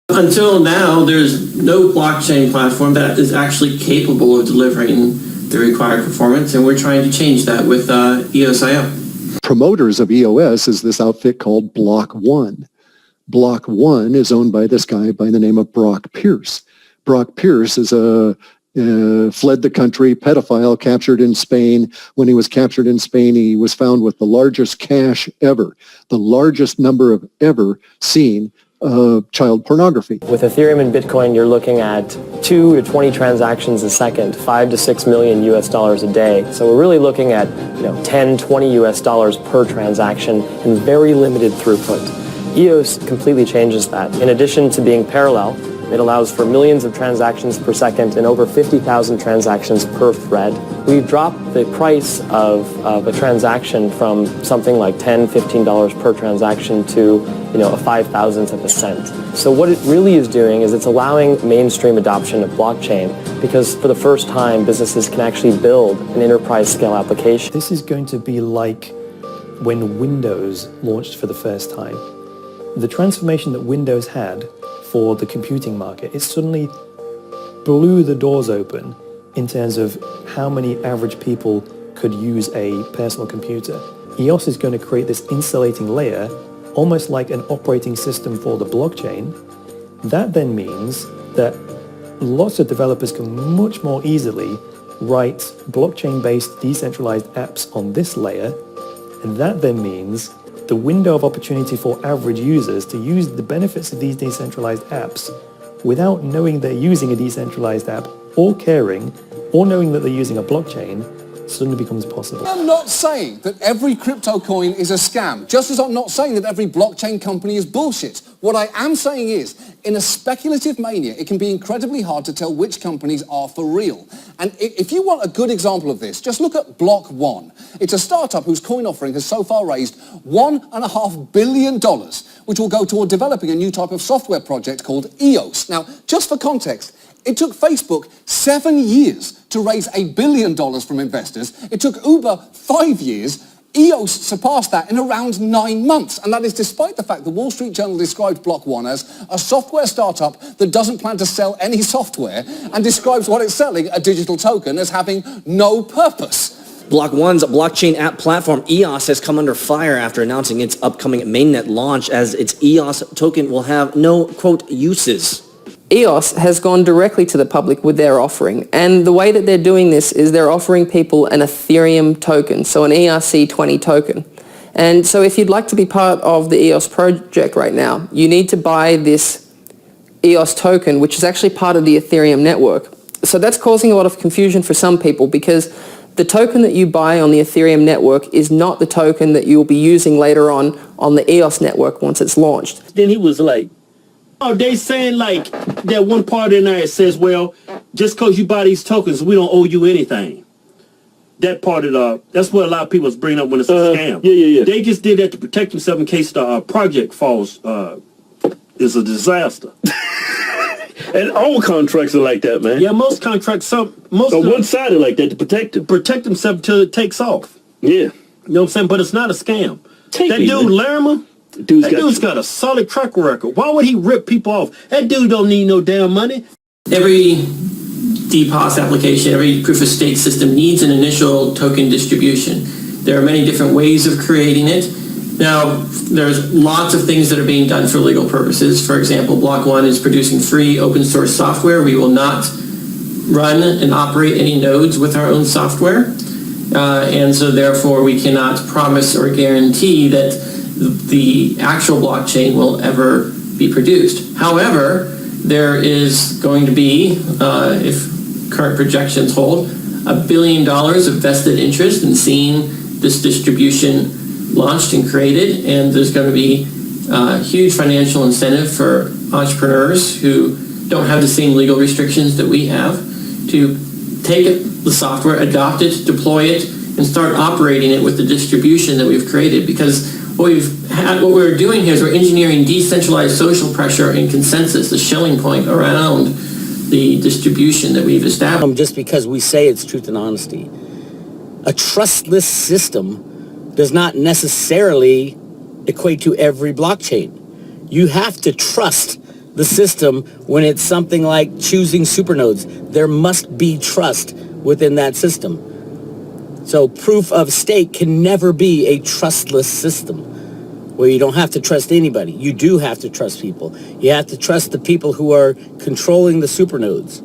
Until now, there's no blockchain platform that is actually capable of delivering the required performance, and we're trying to change that with EOS.io. Promoters of EOS is this outfit called Block One. Block One is owned by this guy by the name of Brock Pierce. Brock Pierce is fled the country, pedophile, captured in Spain. When he was captured in Spain, he was found with the largest cache ever, the largest number of ever seen child pornography. With Ethereum and Bitcoin, you're looking at 2 to 20 transactions a second, 5 to 6 million US dollars a day. So we're really looking at 10, 20 US dollars per transaction and very limited throughput. EOS completely changes that. In addition to being parallel, it allows for millions of transactions per second and over 50,000 transactions per thread. We've dropped the price of a transaction from something like $10, $15 per transaction to a 5,000th of a cent. So what it really is doing is it's allowing mainstream adoption of blockchain, because for the first time businesses can actually build an enterprise scale application. This is going to be like when Windows launched for the first time. The transformation that Windows had for the computing market, it suddenly blew the doors open in terms of how many average people could use a personal computer. EOS is going to create this insulating layer, almost like an operating system for the blockchain. That then means that lots of developers can much more easily write blockchain-based decentralized apps on this layer, and that then means the window of opportunity for average users to use the benefits of these decentralized apps without knowing they're using a decentralized app or caring or knowing that they're using a blockchain suddenly becomes possible. I'm not saying that every crypto coin is a scam, just as I'm not saying that every blockchain company is bullshit. What I am saying is, in a speculative mania, it can be incredibly hard to tell which companies are for real. And if you want a good example of this, just look at Block One. It's a startup whose coin offering has so far raised $1.5 billion, which will go toward developing a new type of software project called EOS. Now, just for context, it took Facebook 7 years to raise $1 billion from investors. It took Uber 5 years. EOS surpassed that in around 9 months. And that is despite the fact the Wall Street Journal described Block One as a software startup that doesn't plan to sell any software and describes what it's selling, a digital token, as having no purpose. Block One's blockchain app platform, EOS, has come under fire after announcing its upcoming mainnet launch, as its EOS token will have no, quote, uses. EOS has gone directly to the public with their offering, and the way that they're doing this is they're offering people an Ethereum token, so an ERC20 token. And so if you'd like to be part of the EOS project right now, you need to buy this EOS token, which is actually part of the Ethereum network. So that's causing a lot of confusion for some people, because the token that you buy on the Ethereum network is not the token that you'll be using later on the EOS network once it's launched. Then he was like, oh, they saying like that one part in there, it says, well, just because you buy these tokens, we don't owe you anything. That part of that's what a lot of people is bringing up when it's a scam. Yeah. They just did that to protect themselves in case the project falls, is a disaster. And all contracts are like that, man. Yeah, most contracts, most so one-sided like that to protect them. Protect themselves until it takes off. Yeah. You know what I'm saying? But it's not a scam. That dude, Larimer, dude's got a solid track record. Why would he rip people off? That dude don't need no damn money. Every DPoS application, every proof of stake system needs an initial token distribution. There are many different ways of creating it. Now, there's lots of things that are being done for legal purposes. For example, Block One is producing free open source software. We will not run and operate any nodes with our own software. And so therefore we cannot promise or guarantee that the actual blockchain will ever be produced. However, there is going to be, if current projections hold, $1 billion of vested interest in seeing this distribution launched and created, and there's going to be huge financial incentive for entrepreneurs who don't have the same legal restrictions that we have to take the software, adopt it, deploy it, and start operating it with the distribution that we've created. Because what we're doing here is we're engineering decentralized social pressure and consensus, the Schelling point around the distribution that we've established. Just because we say it's truth and honesty. A trustless system does not necessarily equate to every blockchain. You have to trust the system when it's something like choosing supernodes. There must be trust within that system. So proof of stake can never be a trustless system where you don't have to trust anybody. You do have to trust people. You have to trust the people who are controlling the supernodes.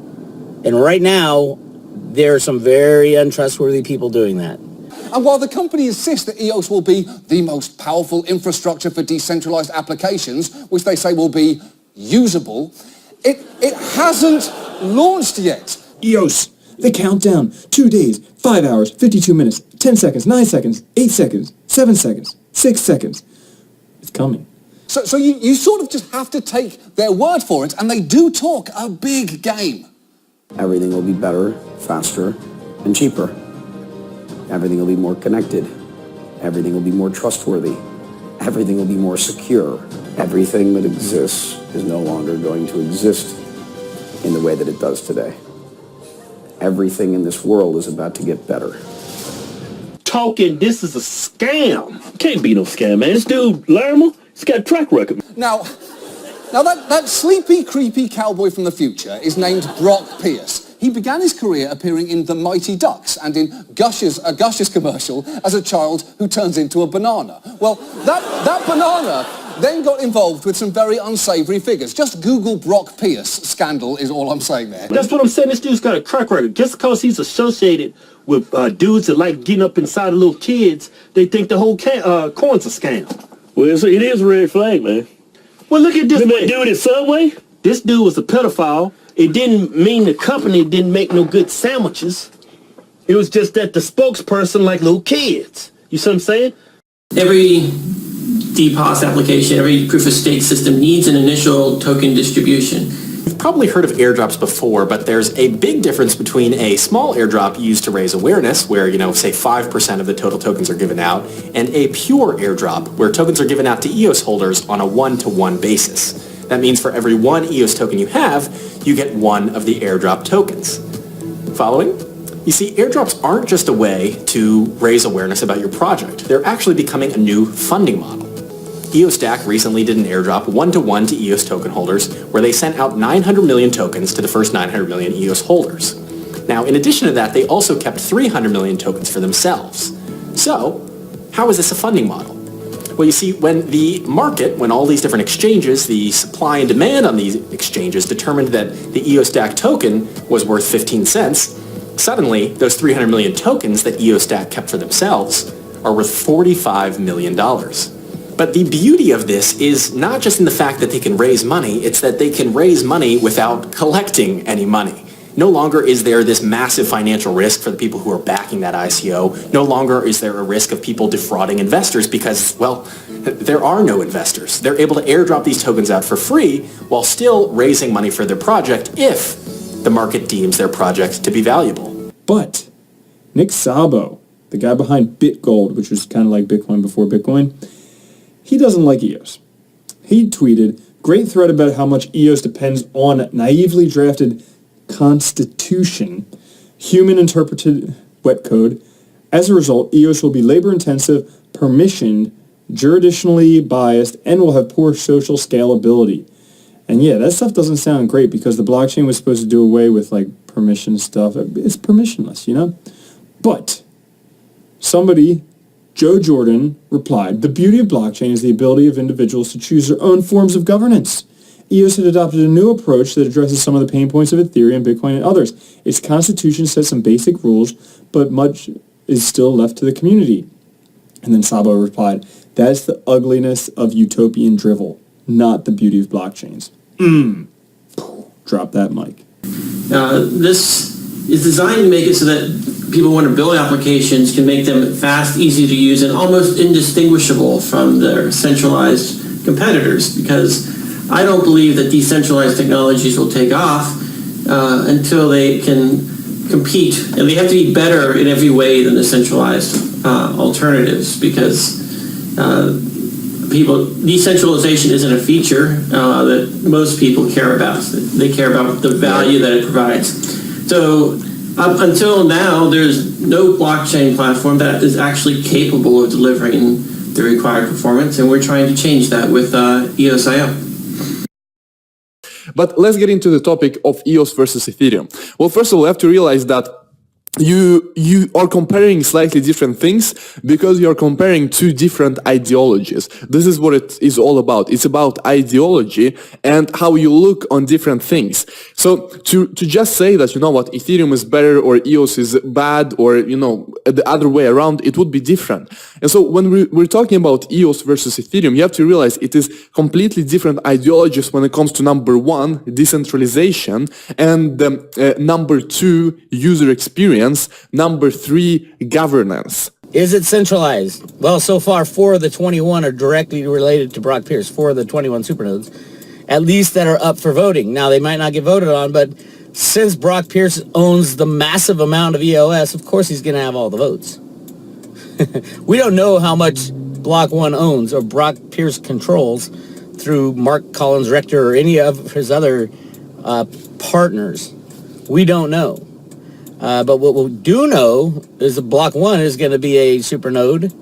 And right now, there are some very untrustworthy people doing that. And while the company insists that EOS will be the most powerful infrastructure for decentralized applications, which they say will be usable, it hasn't launched yet. EOS, the countdown. 2 days, 5 hours, 52 minutes, 10 seconds, 9 seconds, 8 seconds, 7 seconds, 6 seconds. It's coming. So you sort of just have to take their word for it, and they do talk a big game. Everything will be better, faster, and cheaper. Everything will be more connected. Everything will be more trustworthy. Everything will be more secure. Everything that exists is no longer going to exist in the way that it does today. Everything in this world is about to get better. Talking, this is a scam. Can't be no scam, man. This dude, Larimer, he's got a track record. Now that sleepy, creepy cowboy from the future is named Brock Pierce. He began his career appearing in The Mighty Ducks and in a Gushers commercial as a child who turns into a banana. Well, that banana then got involved with some very unsavory figures. Just Google Brock Pierce scandal is all I'm saying there. That's what I'm saying. This dude's got a track record. Just because he's associated with dudes that like getting up inside of little kids, they think the whole coin's a scam. Well, it is a red flag, man. Well, look at this. Did they do it at Subway? This dude was a pedophile. It didn't mean the company didn't make no good sandwiches. It was just that the spokesperson like little kids. You see what I'm saying? Every DPoS application, every proof of stake system needs an initial token distribution. You've probably heard of airdrops before, but there's a big difference between a small airdrop used to raise awareness, where, say 5% of the total tokens are given out, and a pure airdrop, where tokens are given out to EOS holders on a one-to-one basis. That means for every one EOS token you have, you get one of the airdrop tokens. Following? You see, airdrops aren't just a way to raise awareness about your project. They're actually becoming a new funding model. EOS Stack recently did an airdrop one-to-one to EOS token holders, where they sent out 900 million tokens to the first 900 million EOS holders. Now, in addition to that, they also kept 300 million tokens for themselves. So, how is this a funding model? Well, you see, when the market, when all these different exchanges, the supply and demand on these exchanges determined that the EOS Stack token was worth 15 cents, suddenly those 300 million tokens that EOS Stack kept for themselves are worth $45 million. But the beauty of this is not just in the fact that they can raise money, it's that they can raise money without collecting any money. No longer is there this massive financial risk for the people who are backing that ICO. No longer is there a risk of people defrauding investors because, well, there are no investors. They're able to airdrop these tokens out for free while still raising money for their project if the market deems their project to be valuable. But Nick Szabo, the guy behind BitGold, which was kind of like Bitcoin before Bitcoin, he doesn't like EOS. He tweeted, "Great thread about how much EOS depends on naively drafted constitution, human-interpreted wet code. As a result, EOS will be labor-intensive, permissioned, jurisdictionally biased, and will have poor social scalability." And yeah, that stuff doesn't sound great because the blockchain was supposed to do away with permission stuff. It's permissionless, But somebody, Joe Jordan, replied, "The beauty of blockchain is the ability of individuals to choose their own forms of governance. EOS had adopted a new approach that addresses some of the pain points of Ethereum, Bitcoin, and others. Its constitution sets some basic rules, but much is still left to the community." And then Szabo replied, "That's the ugliness of utopian drivel, not the beauty of blockchains." Drop that mic. This is designed to make it so that people who want to build applications can make them fast, easy to use, and almost indistinguishable from their centralized competitors, because I don't believe that decentralized technologies will take off until they can compete, and they have to be better in every way than the centralized alternatives, because decentralization isn't a feature that most people care about. They care about the value that it provides. So up until now, there's no blockchain platform that is actually capable of delivering the required performance, and we're trying to change that with EOS.io. But let's get into the topic of EOS versus Ethereum. Well, first of all, we have to realize that you are comparing slightly different things because you're comparing two different ideologies. This is what it is all about. It's about ideology and how you look on different things. So to just say that, you know what, Ethereum is better or EOS is bad or, you know, the other way around, it would be different. And so when we're talking about EOS versus Ethereum, you have to realize it is completely different ideologies when it comes to number one, decentralization, and number two, user experience. Number three, governance. Is it centralized? Well, so far, 4 of the 21 are directly related to Brock Pierce, 4 of the 21 supernodes, at least that are up for voting. Now, they might not get voted on, but since Brock Pierce owns the massive amount of EOS, of course he's going to have all the votes. We don't know how much Block 1 owns or Brock Pierce controls through Mark Collins Rector or any of his other partners. We don't know. But what we do know is that Block 1 is going to be a supernode,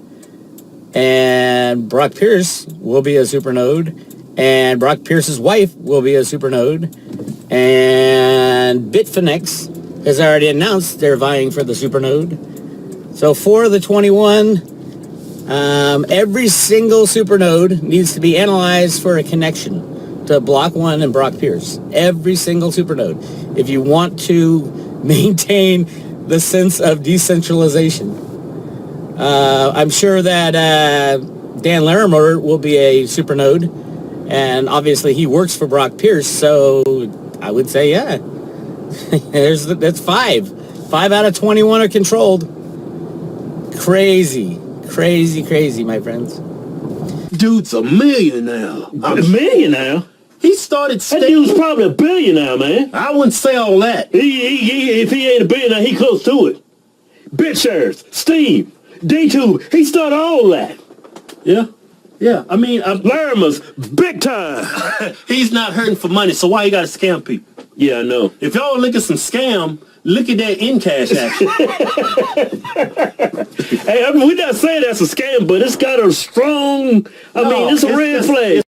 and Brock Pierce will be a supernode, and Brock Pierce's wife will be a supernode, and Bitfinex has already announced they're vying for the supernode. So 4 of the 21, every single supernode needs to be analyzed for a connection to Block 1 and Brock Pierce. Every single supernode. If you want to maintain the sense of decentralization. I'm sure that Dan Larimer will be a supernode, and obviously he works for Brock Pierce, so I would say, yeah. That's 5. 5 out of 21 are controlled. Crazy, crazy, crazy, my friends. Dude's a millionaire. A millionaire? He started That dude's probably a billionaire, man. I wouldn't say all that. If he ain't a billionaire, he close to it. BitShares, Steam, D2, he started all that. Yeah. Yeah. I mean, Larimer's big time. He's not hurting for money, so why you gotta scam people? Yeah, I know. If y'all look at some scam, look at that in-cash action. Hey, I mean, we're not saying that's a scam, but it's got a strong, it's a red flag.